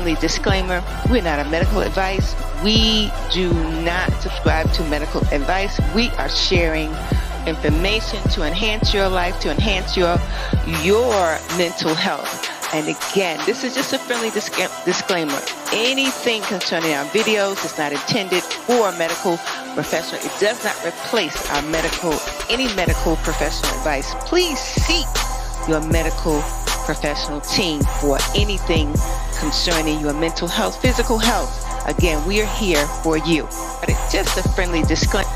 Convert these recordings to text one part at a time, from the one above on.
friendly disclaimer. We're not a medical advice. We do not subscribe to medical advice. We are sharing information to enhance your life, to enhance your mental health. And again, this is just a friendly disclaimer. Anything concerning our videos is not intended for a medical professional. It does not replace any medical professional advice. Please seek your medical professional team for anything concerning your mental health, physical health. Again, we are here for you. But it's just a friendly disclaimer.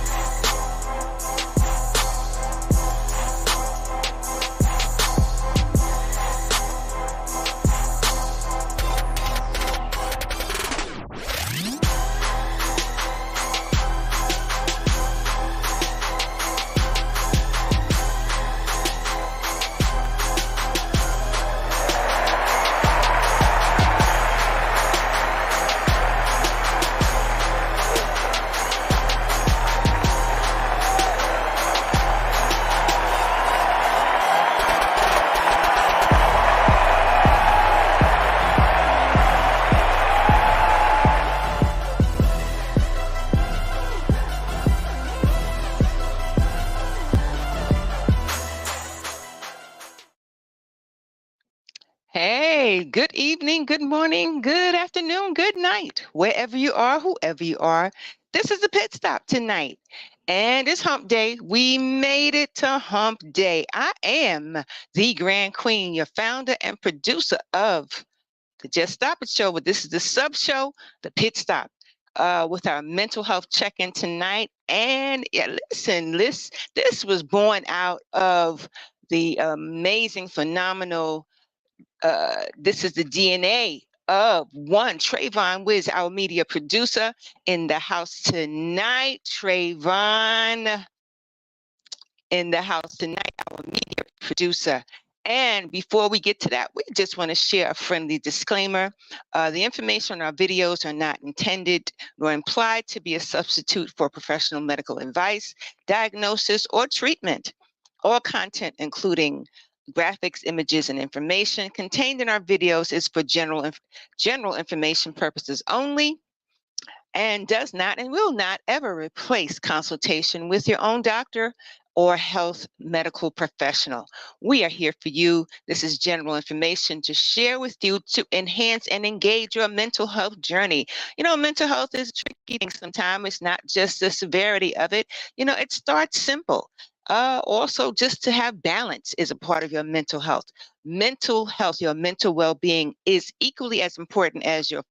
Hey, good evening, good morning, good afternoon, good night, wherever you are, whoever you are. This is the Pit Stop tonight, and it's Hump Day. We made it to Hump Day. I am the Grand Queen, your founder and producer of the Just Stop It Show, but this is the sub show, the Pit Stop, with our mental health check-in tonight. And yeah, listen, this was born out of the amazing, phenomenal. This is the DNA of one Trayvon Wiz, our media producer, in the house tonight. Trayvon in the house tonight, our media producer. And before we get to that, we just want to share a friendly disclaimer. The information on our videos are not intended nor implied to be a substitute for professional medical advice, diagnosis, or treatment. All content, including graphics, images, and information contained in our videos is for general information purposes only, and does not and will not ever replace consultation with your own doctor or health medical professional. We are here for you. This is general information to share with you to enhance and engage your mental health journey. You know, mental health is a tricky thing sometimes. It's not just the severity of it. You know, it starts simple. Also, just to have balance is a part of your mental health. Mental health, your mental well-being is equally as important as your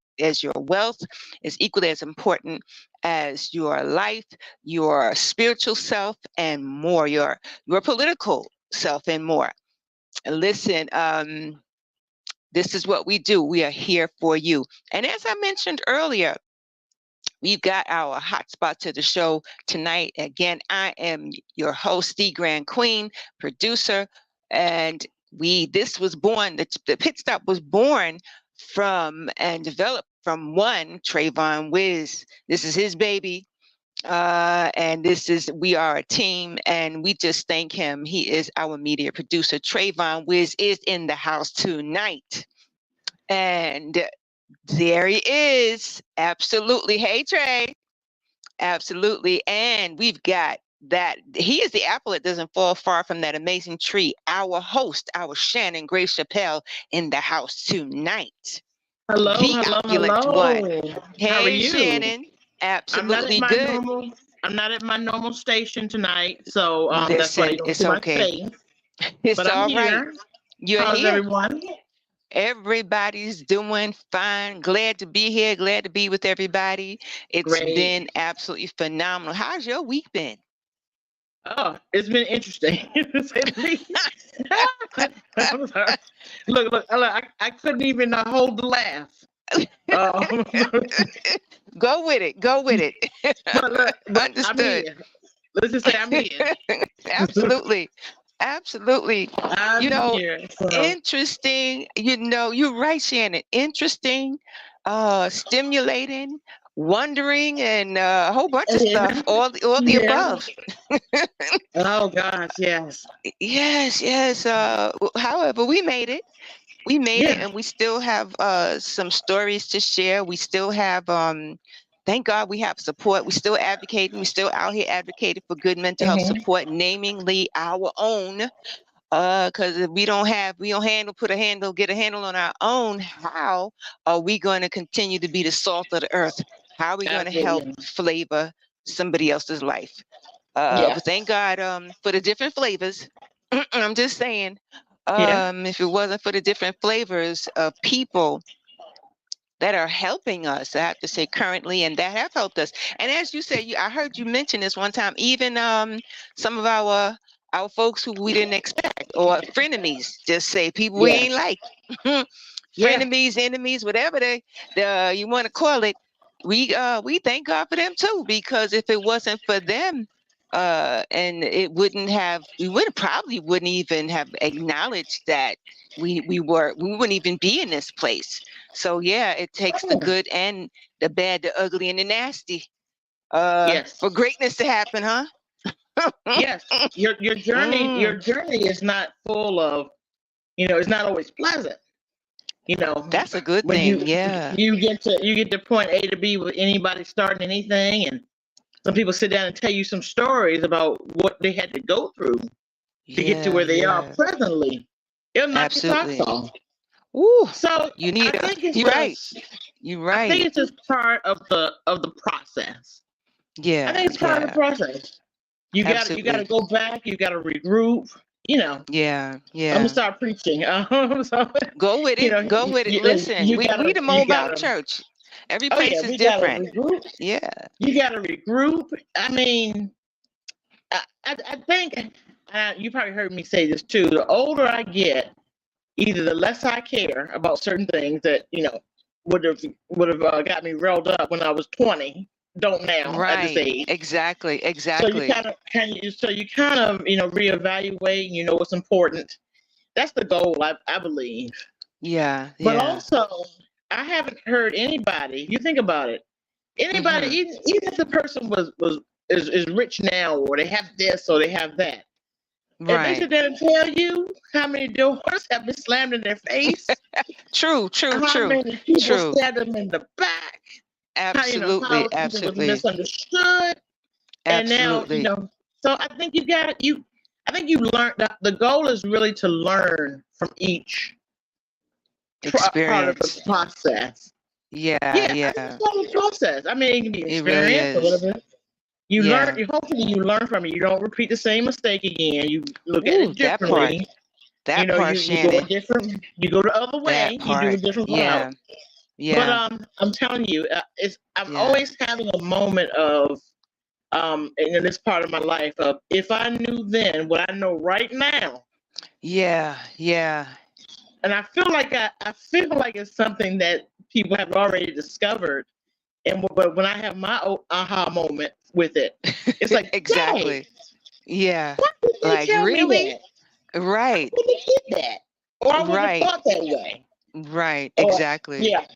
wealth, is equally as important as your life, your spiritual self, and more, your political self and more. Listen, this is what we do. We are here for you. And as I mentioned earlier, we've got our hotspot to the show tonight. Again, I am your host, the Grand Queen, producer, and this was born, the Pit Stop was born from and developed from one Trayvon Wiz. This is his baby, and we are a team, and we just thank him. He is our media producer. Trayvon Wiz is in the house tonight, and there he is. Absolutely. Hey, Trey. Absolutely. And we've got that. He is the apple that doesn't fall far from that amazing tree. Our host, our Shannon Grace Chappelle, in the house tonight. Hello, hello. One. Hey, how are you? Shannon. Absolutely good. I'm not at my normal station tonight, so listen, that's why you don't it's see okay. My face. It's but all I'm here. right. You're How's here. Everyone? Everybody's doing fine. Glad to be here. Glad to be with everybody. It's been absolutely phenomenal. How's your week been? Oh, it's been interesting, to say the least. I'm sorry. Look, I couldn't even hold the laugh. Go with it. But Understood. Let's just say I'm here. Absolutely. I'm here, so. Interesting. You're right, Shannon. Interesting, stimulating, wondering, and a whole bunch of stuff. All the above. Oh gosh, yes. Yes. However, we made it. we made it, Yeah. and we still have some stories to share. We still have thank God we have support. We still advocating. We still out here advocating for good mental health Hmm. support, namely our own. Because if we don't get a handle on our own, how are we going to continue to be the salt of the earth? How are we going to help Absolutely. flavor somebody else's life? Yeah. But thank God for the different flavors. I'm just saying, Yeah. if it wasn't for the different flavors of people that are helping us, I have to say currently, and that have helped us. And as you said, I heard you mention this one time, even some of our folks who we didn't expect, or frenemies, just say people we Yeah. ain't like. Yeah. Frenemies, enemies, whatever you want to call it. We thank God for them too, because if it wasn't for them, and we wouldn't even have acknowledged that we wouldn't even be in this place. So yeah, it takes the Oh, good and the bad, the ugly and the nasty, yes. for greatness to happen, huh? Yes. Your Mm, journey is not full of, it's not always pleasant. You know, that's a good when you thing. Yeah. you get to point A to B with anybody starting anything, and some people sit down and tell you some stories about what they had to go through to get to Yeah, where they are yeah. presently. It'll knock your socks Absolutely. off. Ooh, So you need I a think it's you're right. just You're I think right. it's just part of the process. I Yeah, think it's part of the yeah. process. You gotta Absolutely. go back. You gotta regroup. You know, Yeah, I'm gonna yeah. start preaching. So, Go with you it. know, Go with it. Listen, you we gotta the you mobile gotta. church. Every Oh yeah, place is we gotta different. regroup. Yeah. You gotta regroup. I mean, I think you probably heard me say this too. The older I get, either the less I care about certain things that would have got me riled up when I was 20. Don't now at this Right. age. Exactly. So you Exactly. kind of reevaluate. You know what's important. That's the goal, I believe. Yeah, But yeah. also, I haven't heard anybody. You think about it. Anybody, Mhm. even if the person is rich now, or they have this or they have that, if they Right. sit there and tell you how many doors have been slammed in their face, True, true, how true. many people True. stabbed them in the back, Absolutely. how people was Absolutely. misunderstood, and now Absolutely. So I think I think you learn that the goal is really to learn from each part of the Experience. process. Yeah, Yeah, I think it's yeah. part of the process. I mean, it can be It really experience or is. whatever. You learn. Yeah. Hopefully, you learn from it. You don't repeat the same mistake again. You look at Ooh, it that part. differently. That part, You go a Shannon. different. You go the other That way. You do a part. different route. Yeah. But Yeah. I'm telling you, I'm Yeah. always having a moment of in this part of my life of, if I knew then what I know right now. Yeah. Yeah. And I feel like it's something that people have already discovered. But when I have my aha moment with it, it's like, dang, Exactly. Yeah. why did they Like, tell me really? that? Why Right. would they get that? Or I wouldn't have Right. thought that way. Right. Or Exactly. yeah.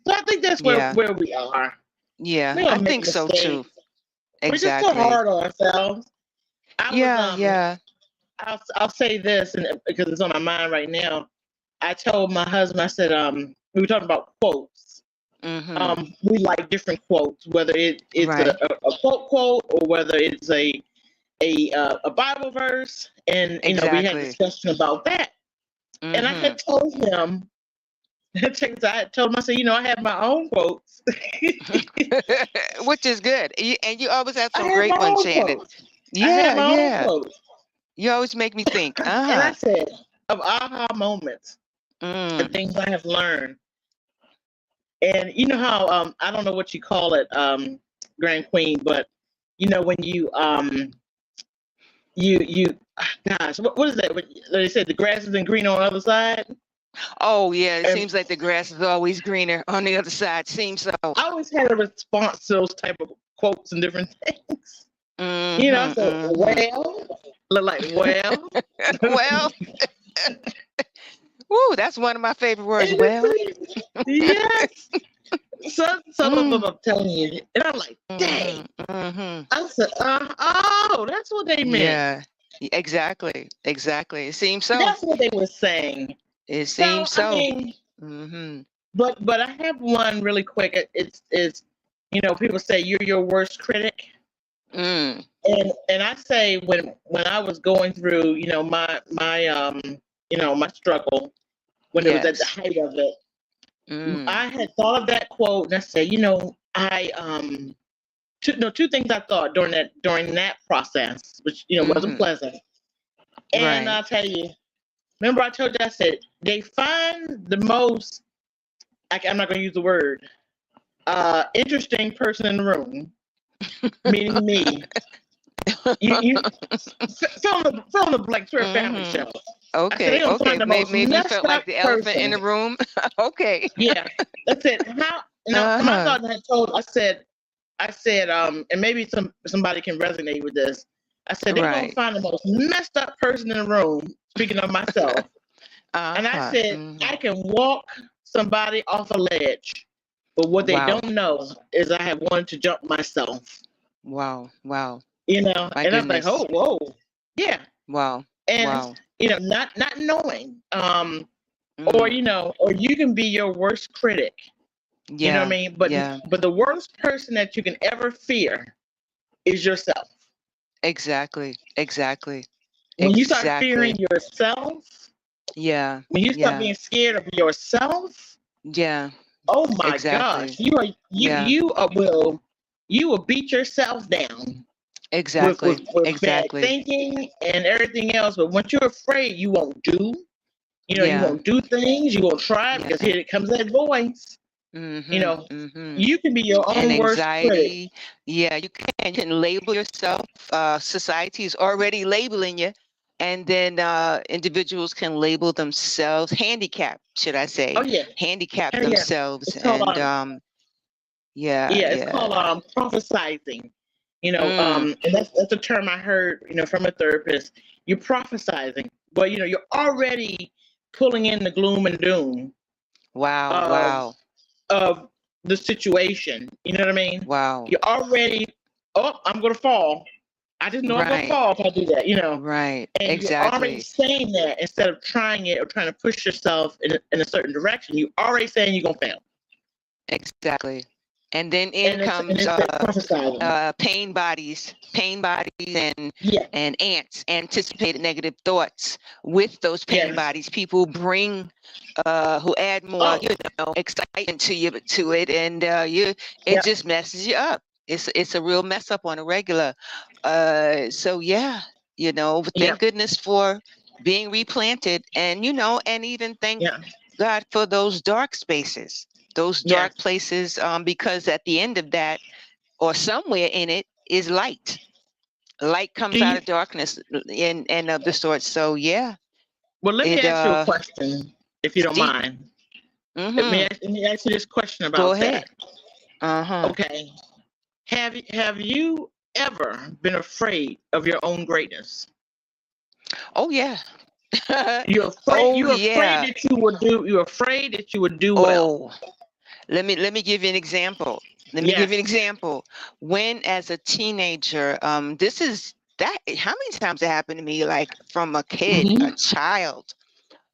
So I think that's where Yeah. we are. Yeah. We I don't make think so too. mistakes. We're just so Exactly. hard on ourselves. I was Yeah. Yeah. I'll say this, and because it's on my mind right now. I told my husband, I said, we were talking about quotes. Mm-hmm. We like different quotes, whether it's Right. a quote, or whether it's a Bible verse, and we had a Exactly. discussion about that. And I Mm-hmm. had told him, I had told him, I said, I have my own quotes. Which is good. And you always have I some have my great ones, own Shannon. quotes. I have Yeah. my own Yeah. quotes. You always make me think. And I Uh-huh. said, of aha moments and Mm. things I have learned. And you know how I don't know what you call it, Grand Queen, but when you gosh, what is that? They said the grass isn't green on the other side. Oh, yeah. It And seems like the grass is always greener on the other side. Seems so. I always had a response to those type of quotes and different things. I Mm-hmm. said, Mm-hmm. well, look like, well. Well, woo, that's one of my favorite words. Well. Yes. Some of them Mm. I'm telling you, and I'm like, dang. Mm-hmm. Mm-hmm. I said, oh, that's what they meant. Yeah. Exactly. Exactly. It seems so. That's what they were saying. It So seems I so. mean, Mm-hmm. but I have one really quick. It's people say you're your worst critic, Mm. and I say when I was going through my struggle when it was at the Yes. height of it, Mm. I had thought of that quote and I said, I two things I thought during that process, which wasn't Mm-hmm. pleasant. And Right. I'll tell you, remember I told you I said they find the most I'm not going to use the word interesting person in the room, meaning me. You fill in the blanks. We're a family Mm-hmm. show. I said they Okay. don't Okay. find the most Maybe you messed felt like up the elephant in person. the room. Okay. Yeah, that's it. How my Uh-huh. thought had told. I said, and maybe somebody can resonate with this. I said they're gonna Right. find the most messed up person in the room. Speaking of myself, and I Uh-huh. said Mm-hmm. I can walk somebody off a ledge, but what they Wow. don't know is I have wanted to jump myself. Wow. Wow. My And I was like, goodness. oh, whoa, yeah, Wow. and Wow. not knowing, or Mm. or you can be your worst critic. You know what I Yeah. mean? Yeah. But the worst person that you can ever fear is yourself. Exactly. Exactly. When you start Exactly. fearing yourself, Yeah. when you start Yeah. being scared of yourself, Yeah. oh my gosh, Exactly. you are you Yeah. you are, will you will beat yourself down with, Exactly. with with bad Exactly. thinking and everything else. But once you're afraid, you won't do. You Yeah. won't do things. You won't try because Yeah. here it comes that voice. You Mm-hmm. know, Mm-hmm. you can be your And own worst critic. anxiety. Yeah, you can label yourself. Society is already labeling you. And then individuals can label themselves, handicap, should I say, Oh yeah, handicap yeah. themselves. It's called And yeah, yeah, it's called yeah. prophesizing. Mm, And that's a term I heard, from a therapist. You're prophesizing, but you're already pulling in the gloom and doom wow, of wow, of the situation. You know what I mean? wow. You're already, oh, I'm gonna fall. I just know I'm gonna Right, fall if I do that. right. And you're already Exactly, saying that instead of trying it or trying to push yourself in a certain direction. You're already saying you're gonna fail, exactly. And then in and comes it's that prophesizing. pain bodies Yeah, and ants, anticipated negative thoughts with those pain yes. bodies. People bring who add more, Oh, excitement to it, and it yeah, just messes you up. It's a real mess up on a regular. So yeah, yeah, thank goodness for being replanted, and and even thank yeah, God for those dark spaces, those yes. dark places, because at the end of that, or somewhere in it, is light. Light Do comes out you? of darkness, and of the sort. So yeah, Well, let me it ask you a question, if you it's don't deep. mind. Mm-hmm. Let me ask you this question Go about ahead. that. Uh-huh. Okay. Have you ever been afraid of your own greatness? Oh yeah. You're afraid. Oh You're afraid yeah. that you would do. You're afraid that you would do well. Oh, let me give you an example. Let me give you an Yes. example. When as a teenager, this is that how many times it happened to me, like from a kid, a Hmm. child,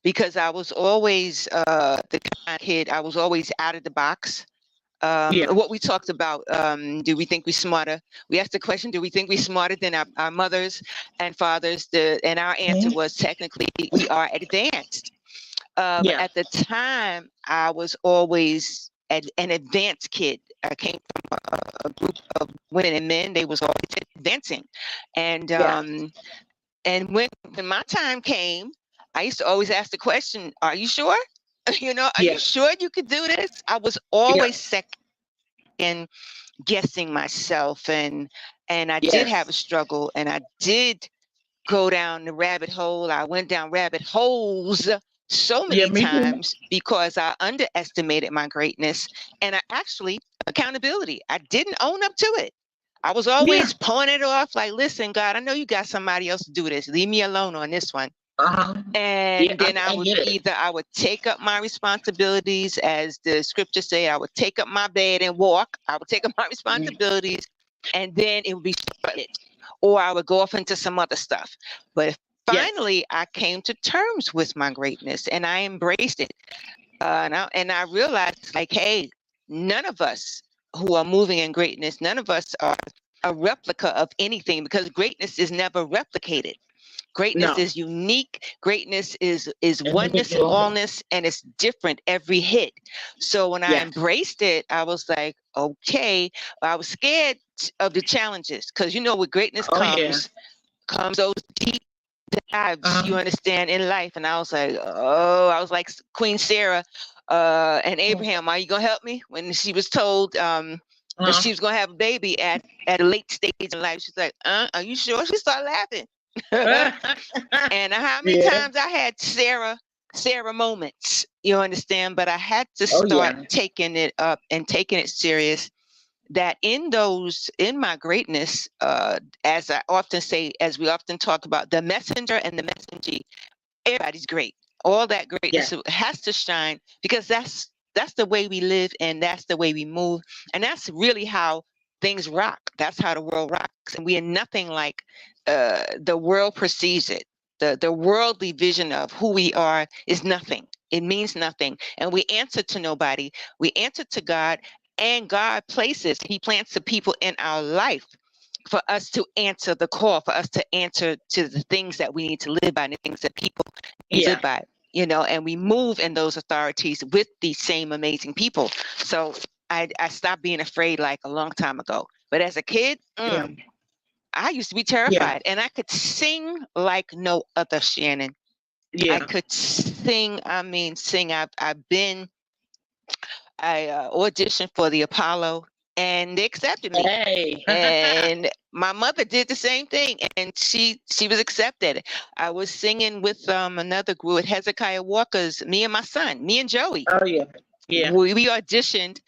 because I was always the kind of kid, I was always out of the box. Yeah. What we talked about, do we think we're smarter? We asked the question, do we think we're smarter than our mothers and fathers? And our answer Hmm. was technically we are advanced. Yeah. At the time, I was always an advanced kid. I came from a group of women and men. They was always advancing. And Yeah. when my time came, I used to always ask the question, are you sure? Are you Yeah. sure you could do this? I was Yeah. always second guessing myself, and I did have a Yes. struggle, and I did go down the rabbit hole. I went down rabbit holes so Yeah. many Me too. times because I underestimated my greatness, and I actually accountability. I didn't own up to it. I was Yeah. always pulling it off like, listen, God, I know you got somebody else to do this. Leave me alone on this one. Uh-huh. Yeah. And then I get it. I would take up my responsibilities, as the scripture say, I would take up my bed and walk. I would take up my Mm. responsibilities, and then it would be split, or I would go off into some other stuff. But finally, I came to terms with my greatness and I embraced it. And I realized, like, hey, none of us who are moving in greatness, none of us are a replica of anything, because greatness is never replicated. Greatness No. is unique. Greatness is oneness and Individual. allness, and it's different every hit. So when I Yes. embraced it, I was like, okay. I was scared of the challenges, because with greatness Oh yeah. comes those deep dives, you Uh-huh. understand, in life. And I was like, oh, I was like Queen Sarah and Abraham, are you gonna help me? When she was told that she was gonna have a baby at a late stage in life, she's like, are you sure? She started laughing. And how many Yeah. times I had Sarah moments, you understand? But I had to Oh start yeah. taking it up and taking it serious. That in my greatness, as I often say, as we often talk about, the messenger and the messengee, everybody's great. All that greatness Yeah. has to shine, because that's the way we live, and that's the way we move, and that's really how things rock. That's how the world rocks, and we are nothing like the world perceives it. The worldly vision of who we are is nothing. It means nothing, and we answer to nobody. We answer to God, and God he plants the people in our life for us to answer the call, for us to answer to the things that we need to live by, and the things that people need to Yeah. live by, and we move in those authorities with these same amazing people. So I stopped being afraid like a long time ago. But as a kid, Yeah. I used to be Yeah. terrified, and I could sing like no other, Shannon. I Yeah. could sing. I mean, sing. I auditioned for the Apollo, and they accepted me. Hey. And my mother did the same thing, and she was accepted. I was singing with another group at Hezekiah Walker's, me and my son, me and Joey. Oh yeah. Yeah. We auditioned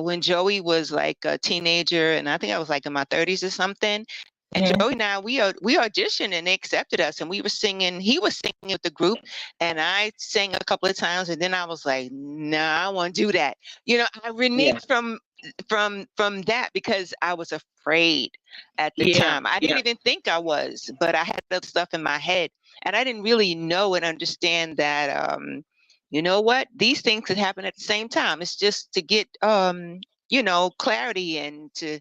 when Joey was like a teenager, and I think I was like in my 30s or something. And Joey and I, we auditioned, and they accepted us, and we were singing. He was singing with the group, and I sang a couple of times, and then I was like, "Nah, I want to do that." I Yeah. reneged from that because I was afraid at the Yeah. time. I didn't Yeah. even think I was, but I had other stuff in my head, and I didn't really know and understand that. You know what? These things could happen at the same time. It's just to get clarity, and to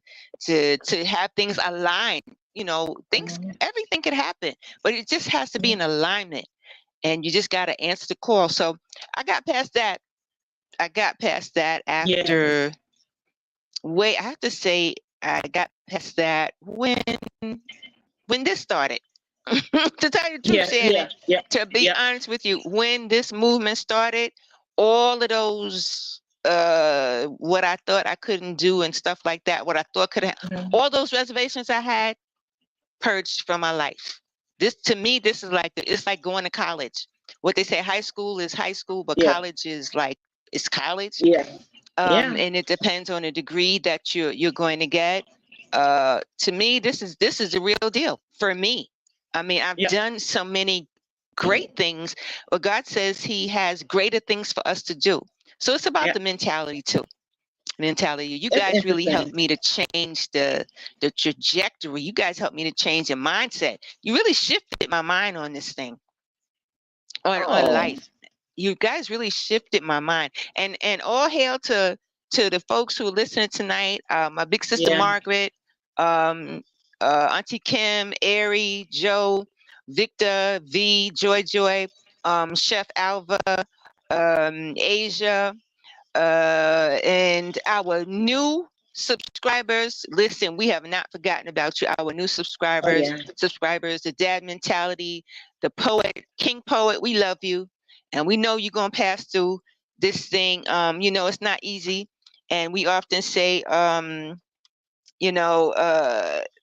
have things aligned. Things, Mhm. everything could happen, but it just has to be in alignment, and you just got to answer the call. So I got past that. Yeah. After, wait, I have to say, I got past that when this started. To tell you the truth, Yeah. Shannon, Yeah. Yeah. to be Yeah. honest with you, when this movement started, all of those what I thought I couldn't do and stuff like that, what I thought could have, Mhm. all those reservations I had, purged from my life. This, to me, this is like, it's like going to college. What they say, high school is high school, but Yeah. college is like, it's college. Yeah. Yeah. And it depends on the degree that you're going to get. To me, this is the real deal for me. I mean, I've Yeah. done so many great things, but God says He has greater things for us to do. So it's about Yeah. the mentality too. Mentality. You It's guys really interesting. helped me to change the trajectory. You guys helped me to change your mindset. You really shifted my mind on this thing, on Oh. life. You guys really shifted my mind. And all hail to the folks who are listening tonight. My big sister Yeah. Margaret, Auntie Kim, Ari, Joe, Victor, V, Joy, Chef Alva, Asia, and our new subscribers. Listen, we have not forgotten about you. Our new Oh yeah. subscribers, the Dad Mentality, the Poet, King Poet, we love you. And we know you're going to pass through this thing. It's not easy. And we often say,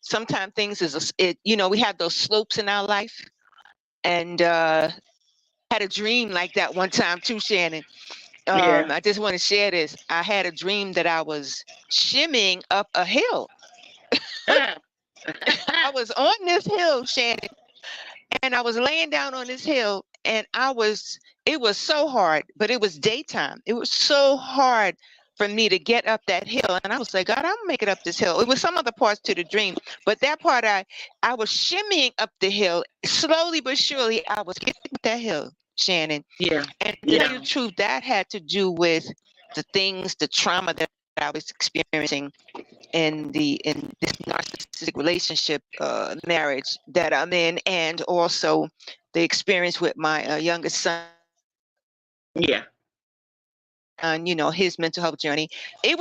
sometimes things we have those slopes in our life. And had a dream like that one time too, Shannon. Yeah. I just want to share this. I had a dream that I was shimmying up a hill. I was on this hill, Shannon, and I was laying down on this hill, and it was so hard, but it was daytime. It was so hard. for me to get up that hill. And I was like, God, I'm gonna make it up this hill. It was some other parts to the dream, but that part I was shimmying up the hill slowly but surely. I was getting up that hill, Shannon. Yeah. And to tell you the truth, that had to do with the trauma that I was experiencing in this narcissistic relationship marriage that I'm in, and also the experience with my youngest son. Yeah. His mental health journey. I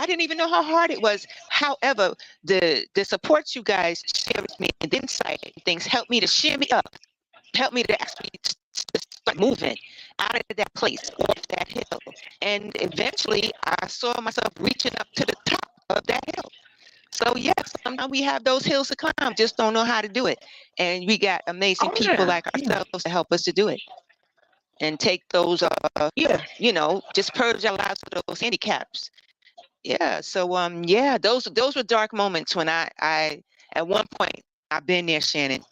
didn't even know how hard it was. However, the support you guys share with me and the insight and things helped me to shimmy up, helped me to actually start moving out of that place, off that hill. And eventually I saw myself reaching up to the top of that hill. So yes, sometimes we have those hills to climb, just don't know how to do it. And we got amazing people like ourselves to help us to do it and take those just purge our lives of those handicaps. Yeah. So those were dark moments when I at one point I've been there, Shannon.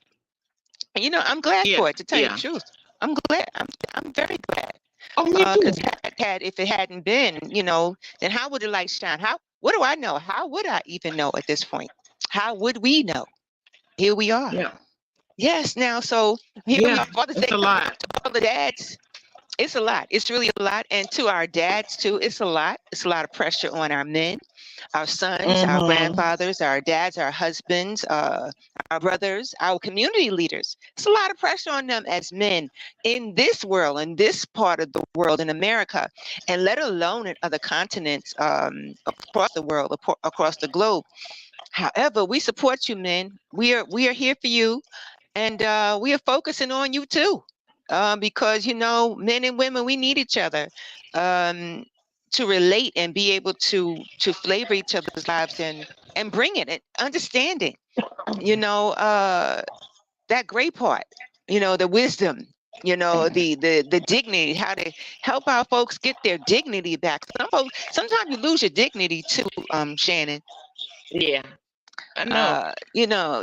And I'm glad for it, to tell you the truth. I'm glad. I'm very glad. Oh, me too. Because if it hadn't been, then how would the light shine? What do I know? How would I even know at this point? How would we know? Here we are. Yeah. Yes. Now, so here we are. Father's Day, it's a lot. to all the dads. It's a lot. It's really a lot. And to our dads too, it's a lot. It's a lot of pressure on our men, our sons, our grandfathers, our dads, our husbands, our brothers, our community leaders. It's a lot of pressure on them as men in this world, in this part of the world, in America, and let alone in other continents across the world, across the globe. However, we support you, men. We are here for you, and we are focusing on you too. Because men and women, we need each other to relate and be able to flavor each other's lives and bring it and understanding. That great part. The wisdom. The dignity. How to help our folks get their dignity back. Sometimes you lose your dignity too, Shannon. Yeah. I know.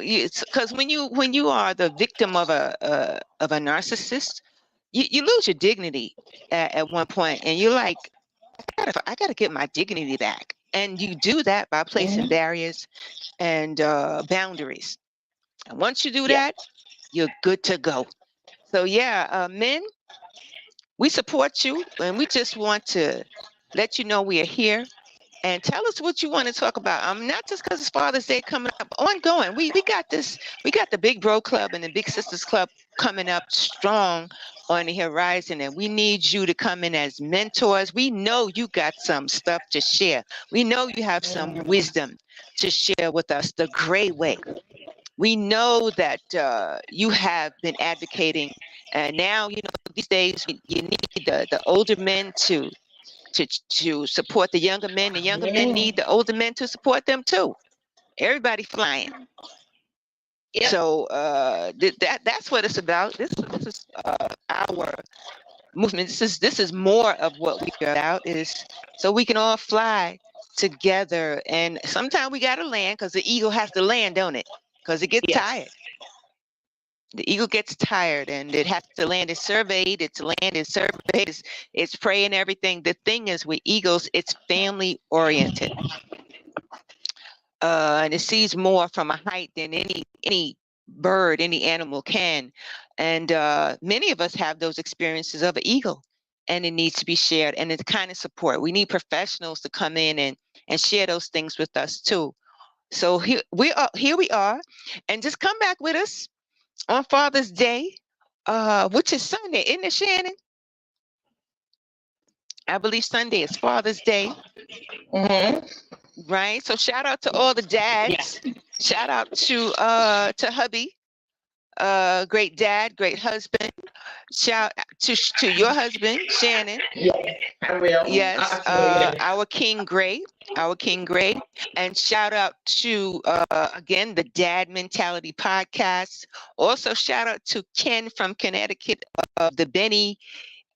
Because when you are the victim of a narcissist, you lose your dignity at one point, and you're like, I gotta get my dignity back. And you do that by placing barriers and boundaries. And once you do that, you're good to go. So men, we support you, and we just want to let you know we are here. And tell us what you want to talk about. Not just because it's Father's Day coming up, ongoing. We got this. We got the Big Bro Club and the Big Sisters Club coming up strong on the horizon, and we need you to come in as mentors. We know you got some stuff to share. We know you have some wisdom to share with us the great way. We know that you have been advocating, and now these days you need the older men to support the younger men. The younger men need the older men to support them too. Everybody flying. Yep. So that's what it's about. This is our movement. This is more of what we are about, is so we can all fly together. And sometimes we gotta land, because the eagle has to land, don't it? Because it gets tired. The eagle gets tired, and it has to land. It's surveyed. It's land. It's surveyed. It's prey and everything. The thing is, with eagles, it's family oriented, and it sees more from a height than any bird, any animal can. And many of us have those experiences of an eagle, and it needs to be shared. And it's kind of support. We need professionals to come in and share those things with us too. So here we are, and just come back with us on Father's Day, which is Sunday, isn't it, Shannon? I believe Sunday is Father's Day. Right. So shout out to all the dads. Yeah. Shout out to hubby. Great dad, great husband. Shout to your husband, Shannon. Yes, I will. Yes, our King Gray, and shout out to again the Dad Mentality podcast. Also, shout out to Ken from Connecticut of the Benny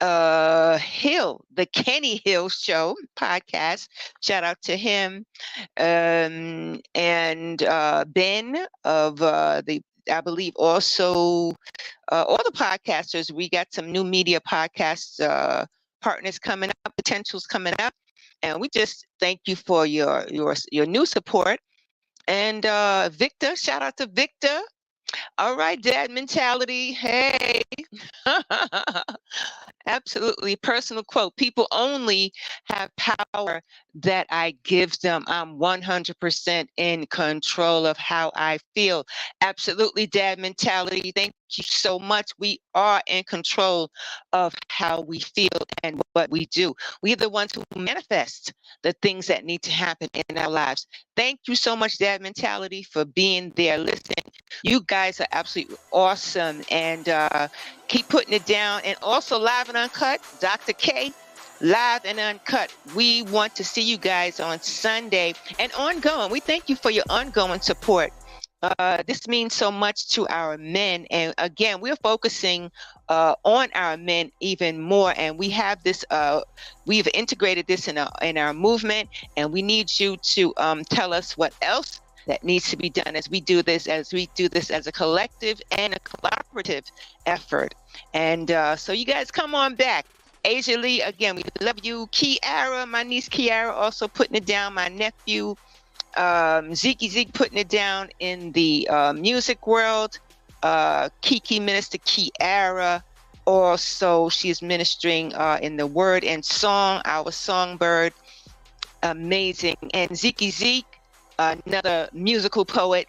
Hill, the Kenny Hill Show podcast. Shout out to him, and Ben of I believe also all the podcasters. We got some new media podcast partners coming up, potentials coming up. And we just thank you for your new support. And Victor, shout out to Victor. All right, dad mentality. Hey. Absolutely. Personal quote. People only have power that I give them. I'm 100% in control of how I feel. Absolutely, dad mentality. Thank you so much. We are in control of how we feel and what we do. We are the ones who manifest the things that need to happen in our lives. Thank you so much, dad mentality, for being there, listening. You guys are absolutely awesome. And keep putting it down. And also live and uncut, Dr. K, live and uncut. We want to see you guys on Sunday and ongoing. We thank you for your ongoing support. This means so much to our men. And again, we're focusing on our men even more. And we have this, we've integrated this in our movement. And we need you to tell us what else that needs to be done as we do this as a collective and a collaborative effort. And so you guys come on back. Asia Lee, again, we love you. Kiara, my niece Kiara, also putting it down. My nephew Zeke putting it down in the music world. Kiki Minister Kiara, also she's ministering in the word and song, our songbird. Amazing. And Zeke, another musical poet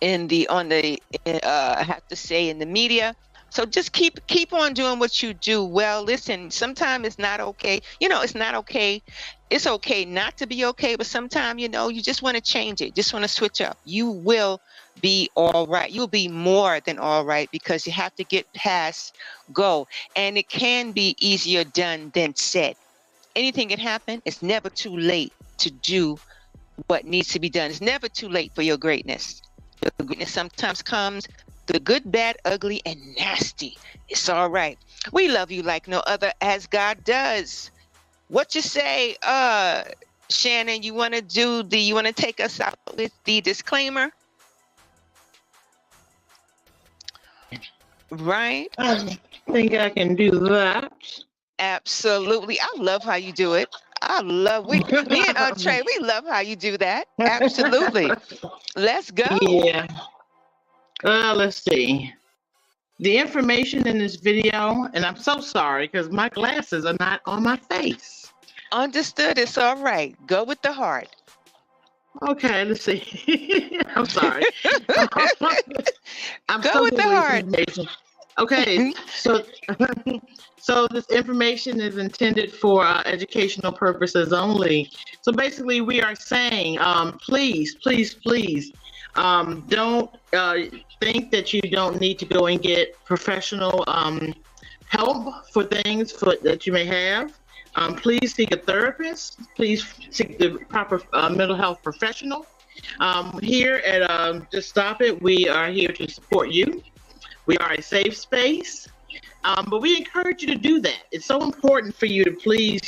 I have to say, in the media. So just keep on doing what you do well. Listen, sometimes it's not okay. It's not okay. It's okay not to be okay, but sometimes, you just want to change it. Just want to switch up. You will be all right. You'll be more than all right, because you have to get past go. And it can be easier done than said. Anything can happen. It's never too late to do what needs to be done. It's never too late for your greatness. Your greatness sometimes comes the good, bad, ugly, and nasty. It's all right. We love you like no other, as God does. What you say, Shannon? You want to take us out with the disclaimer? Right? I think I can do that. Absolutely. I love how you do it. Me and Trey, we love how you do that. Absolutely. Let's go. Yeah. Let's see. The information in this video, and I'm so sorry because my glasses are not on my face. Understood. It's all right. Go with the heart. Okay, let's see. I'm sorry. Go with the heart. Okay, so this information is intended for educational purposes only. So basically, we are saying, please, don't think that you don't need to go and get professional help for things that you may have. Please seek a therapist. Please seek the proper mental health professional. Here at Just Stop It, we are here to support you. We are a safe space, but we encourage you to do that. It's so important for you to please,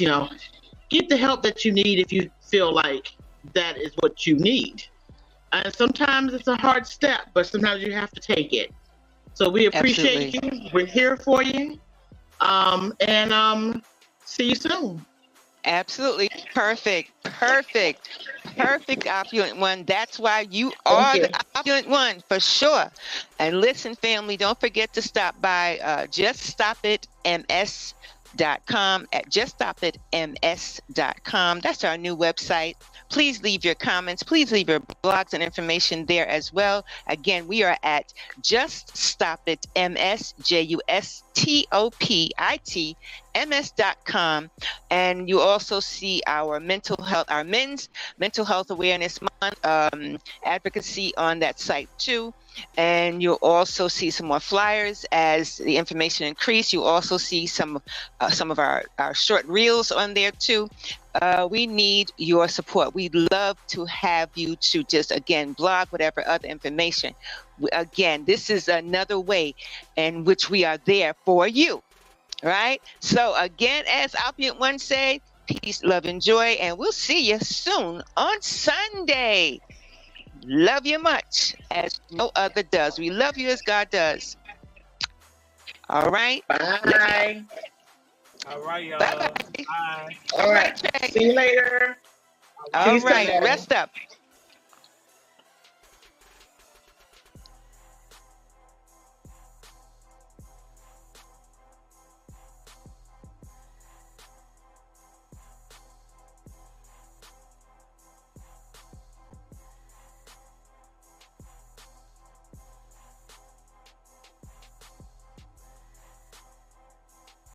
get the help that you need if you feel like that is what you need. Sometimes it's a hard step, but sometimes you have to take it. So we appreciate you. We're here for you. And see you soon. Absolutely. Perfect, opulent one. That's why you are the opulent one, for sure. And listen, family, don't forget to stop by juststopitms.com at juststopitms.com. That's our new website. Please leave your comments. Please leave your blogs and information there as well. Again, we are at Just Stop It MS, JUSTOPIT, MS.com. And you also see our men's mental health awareness month advocacy on that site too. And you'll also see some more flyers as the information increase. You also see some of our short reels on there too. We need your support. We'd love to have you to just, again, blog, whatever other information. Again, this is another way in which we are there for you, right? So again, as Opulent One said, peace, love, and joy, and we'll see you soon on Sunday. Love you much, as no other does. We love you as God does. All right? Bye. All right, y'all. Bye-bye. Bye. All right. Trey. See you later. All Peace, right. Daddy. Rest up.